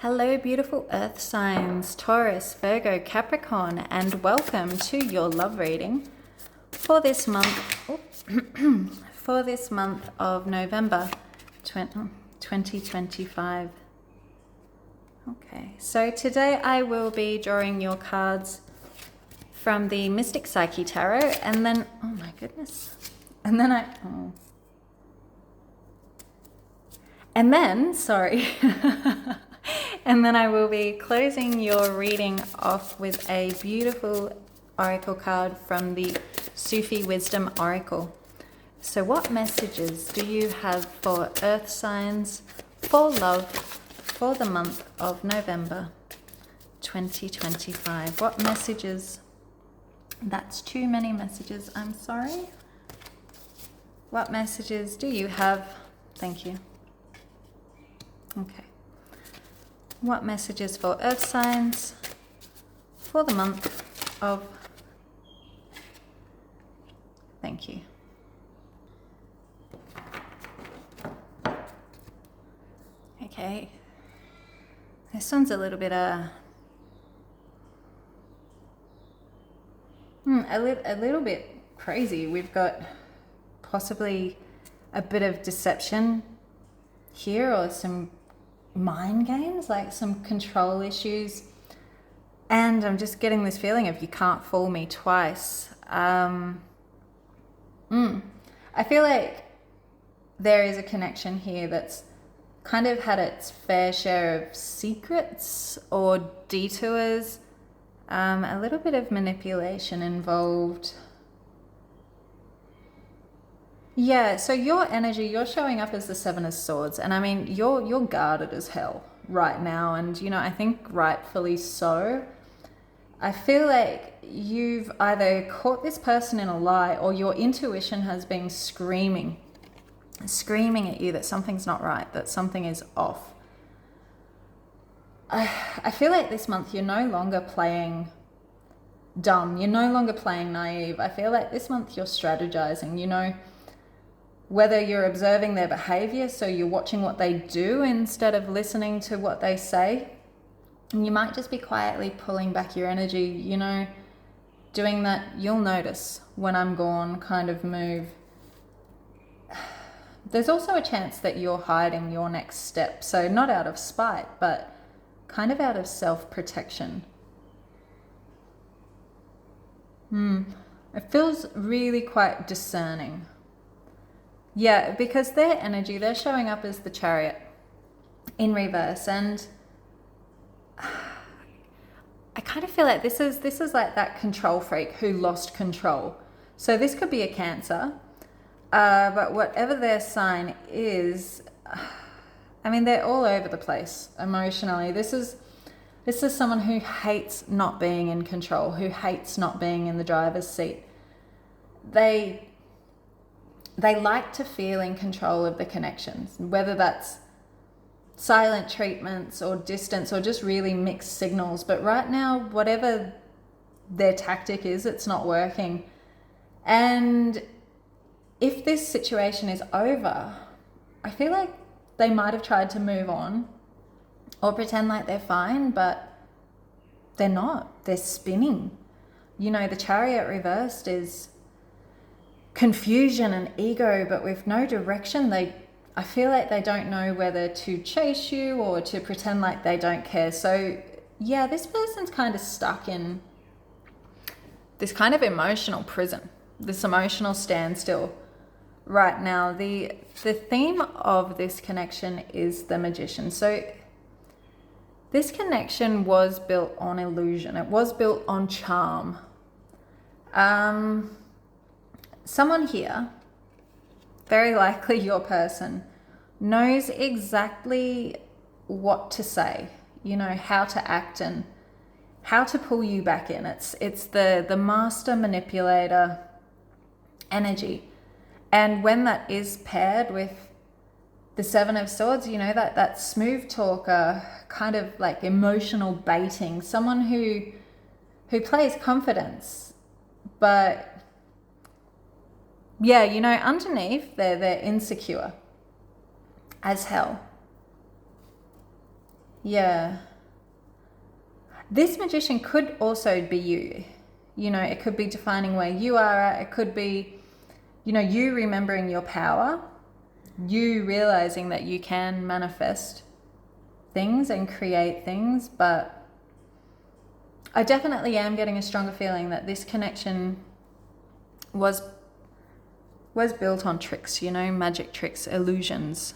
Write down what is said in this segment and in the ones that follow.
Hello, beautiful earth signs, Taurus, Virgo, Capricorn, and welcome to your love reading for this month, for this month of November 2025. Okay, so today I will be drawing your cards from the Mystic Psyche Tarot, and then, oh my goodness, and then, sorry. And then I will be closing your reading off with a beautiful oracle card from the Sufi Wisdom Oracle. So what messages do you have for earth signs, for love, for the month of November 2025? What messages? That's too many messages, I'm sorry. What messages do you have? Thank you. Okay. What messages for earth signs for the month of... Thank you. Okay. This one's a little bit a little bit crazy. We've got possibly a bit of deception here, or some mind games, like some control issues, and I'm just getting this feeling of you can't fool me twice. I feel like there is a connection here that's kind of had its fair share of secrets or detours, a little bit of manipulation involved. Yeah, so your energy, you're showing up as the Seven of Swords, and I mean, you're guarded as hell right now, and I think rightfully so. I feel like you've either caught this person in a lie, or your intuition has been screaming at you that something's not right, that something is off. I feel like this month you're no longer playing dumb, you're no longer playing naive. I feel like this month you're strategizing, whether you're observing their behavior, so you're watching what they do instead of listening to what they say. And you might just be quietly pulling back your energy, doing that you'll notice when I'm gone kind of move. There's also a chance that you're hiding your next step. So not out of spite, but kind of out of self-protection. It feels really quite discerning. Yeah, because their energy, they're showing up as the Chariot in reverse, and I kind of feel like this is like that control freak who lost control. So this could be a Cancer, but whatever their sign is, I mean, they're all over the place emotionally. This is someone who hates not being in control, who hates not being in the driver's seat. They like to feel in control of the connections, whether that's silent treatments or distance or just really mixed signals. But right now, whatever their tactic is, it's not working. And if this situation is over, I feel like they might have tried to move on or pretend like they're fine, but they're not. They're spinning. The Chariot reversed is confusion and ego, but with no direction. I feel like they don't know whether to chase you or to pretend like they don't care. So yeah, this person's kind of stuck in this kind of emotional prison, this emotional standstill right now. The theme of this connection is the Magician. So this connection was built on illusion. It was built on charm. Someone here, very likely your person, knows exactly what to say, how to act and how to pull you back in. It's the master manipulator energy. And when that is paired with the Seven of Swords, that smooth talker, kind of like emotional baiting, someone who plays confidence, but yeah, underneath they're insecure as hell. Yeah. This Magician could also be you. You know, it could be defining where you are at. It could be, you know, you remembering your power, you realizing that you can manifest things and create things. But I definitely am getting a stronger feeling that this connection was built on tricks, you know, magic tricks, illusions,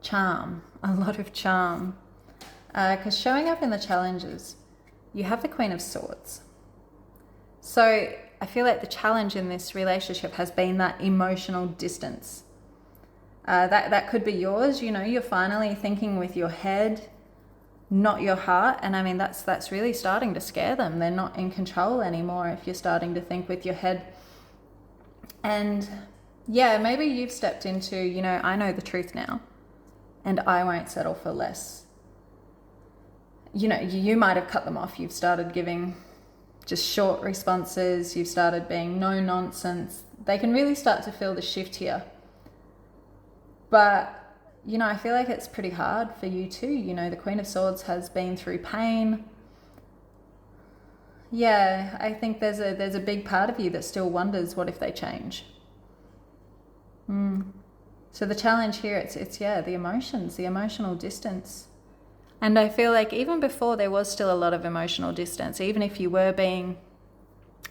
charm, a lot of charm. Because showing up in the challenges, you have the Queen of Swords. So I feel like the challenge in this relationship has been that emotional distance. That could be yours, you know, you're finally thinking with your head, not your heart. And I mean, that's really starting to scare them. They're not in control anymore if you're starting to think with your head. And yeah, maybe you've stepped into, you know, I know the truth now and I won't settle for less. You know, you might have cut them off. You've started giving just short responses. You've started being no nonsense. They can really start to feel the shift here. But, you know, I feel like it's pretty hard for you too. You know, the Queen of Swords has been through pain. Yeah, I think there's a big part of you that still wonders, what if they change? So the challenge here, it's the emotions, the emotional distance. And I feel like even before there was still a lot of emotional distance, even if you were being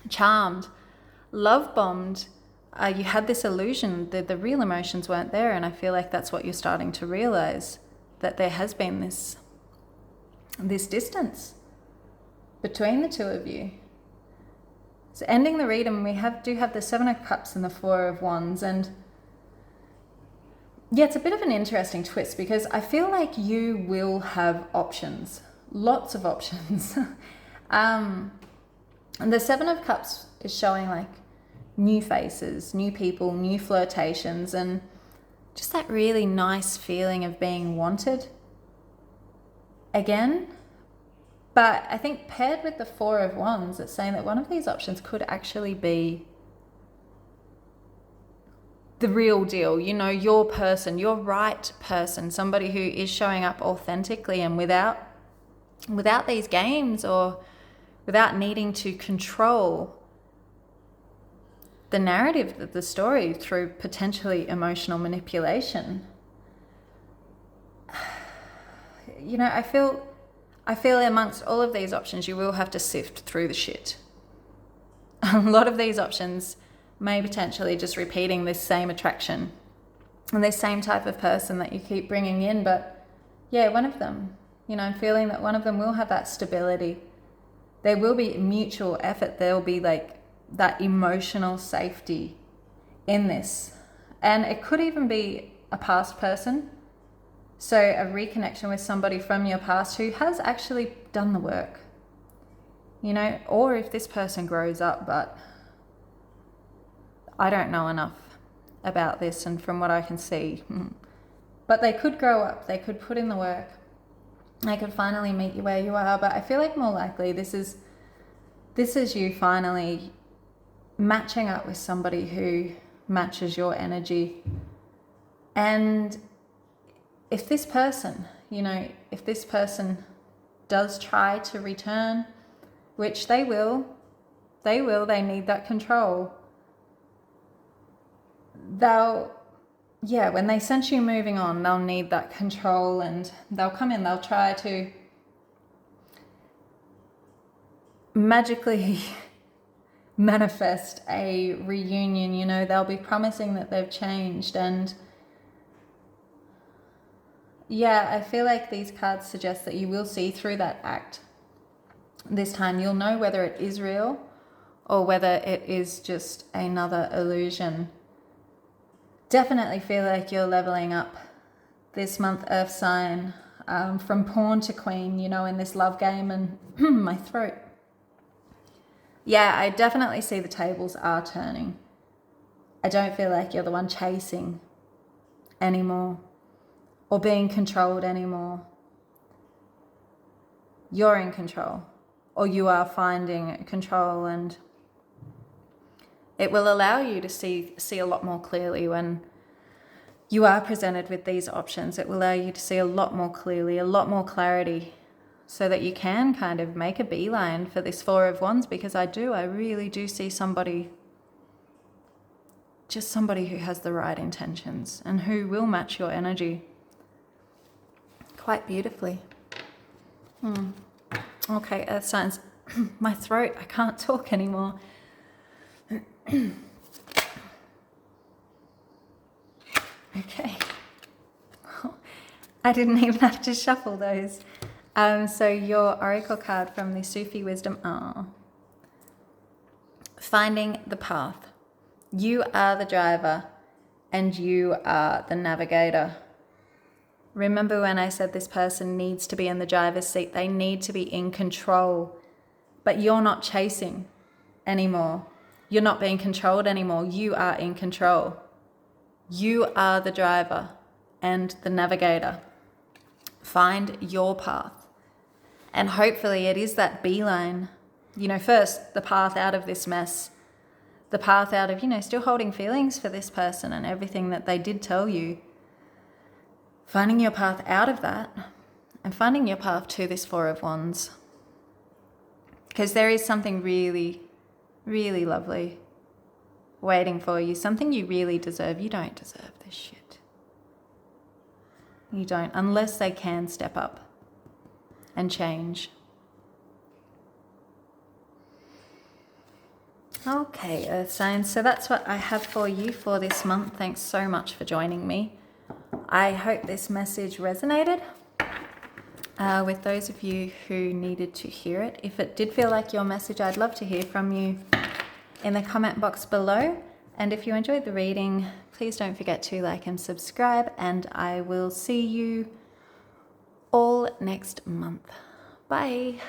charmed, love bombed, you had this illusion that the real emotions weren't there. And I feel like that's what you're starting to realize, that there has been this distance between the two of you. So ending the reading, we do have the Seven of Cups and the Four of Wands. And yeah, it's a bit of an interesting twist because I feel like you will have options, lots of options. And the Seven of Cups is showing like new faces, new people, new flirtations, and just that really nice feeling of being wanted again. But I think paired with the Four of Wands, it's saying that one of these options could actually be the real deal, you know, your person, your right person, somebody who is showing up authentically and without these games, or without needing to control the narrative of the story through potentially emotional manipulation. You know, I feel amongst all of these options, you will have to sift through the shit. A lot of these options may potentially just repeating this same attraction and this same type of person that you keep bringing in. But yeah, one of them, you know, I'm feeling that one of them will have that stability. There will be mutual effort. There will be like that emotional safety in this. And it could even be a past person. So a reconnection with somebody from your past who has actually done the work, you know, or if this person grows up, but I don't know enough about this and from what I can see, but they could grow up, they could put in the work, they could finally meet you where you are. But I feel like more likely this is you finally matching up with somebody who matches your energy. And if this person, you know, if this person does try to return, which they will, they need that control. When they sense you moving on, they'll need that control, and they'll come in, they'll try to magically manifest a reunion, you know, they'll be promising that they've changed. And yeah, I feel like these cards suggest that you will see through that act. This time you'll know whether it is real or whether it is just another illusion. Definitely feel like you're leveling up this month, Earth sign, from pawn to queen, you know, in this love game. And my throat. Yeah, I definitely see the tables are turning. I don't feel like you're the one chasing anymore or being controlled anymore. You're in control, or you are finding control, and it will allow you to see a lot more clearly when you are presented with these options. It will allow you to see a lot more clearly, a lot more clarity, so that you can kind of make a beeline for this Four of Wands, because I really do see somebody, just somebody who has the right intentions and who will match your energy quite beautifully. Okay, Earth signs. My throat, I can't talk anymore. Okay. I didn't even have to shuffle those. So your oracle card from the Sufi wisdom are finding the path. You are the driver and you are the navigator. Remember when I said this person needs to be in the driver's seat? They need to be in control, but you're not chasing anymore. You're not being controlled anymore. You are in control. You are the driver and the navigator. Find your path. And hopefully it is that beeline. You know, first, the path out of this mess. The path out of, you know, still holding feelings for this person and everything that they did tell you. Finding your path out of that and finding your path to this Four of Wands. Because there is something really, really lovely waiting for you. Something you really deserve. You don't deserve this shit. You don't, unless they can step up and change. Okay, Earth signs. So that's what I have for you for this month. Thanks so much for joining me. I hope this message resonated with those of you who needed to hear it. If it did feel like your message, I'd love to hear from you in the comment box below. And if you enjoyed the reading, please don't forget to like and subscribe, and I will see you all next month. Bye.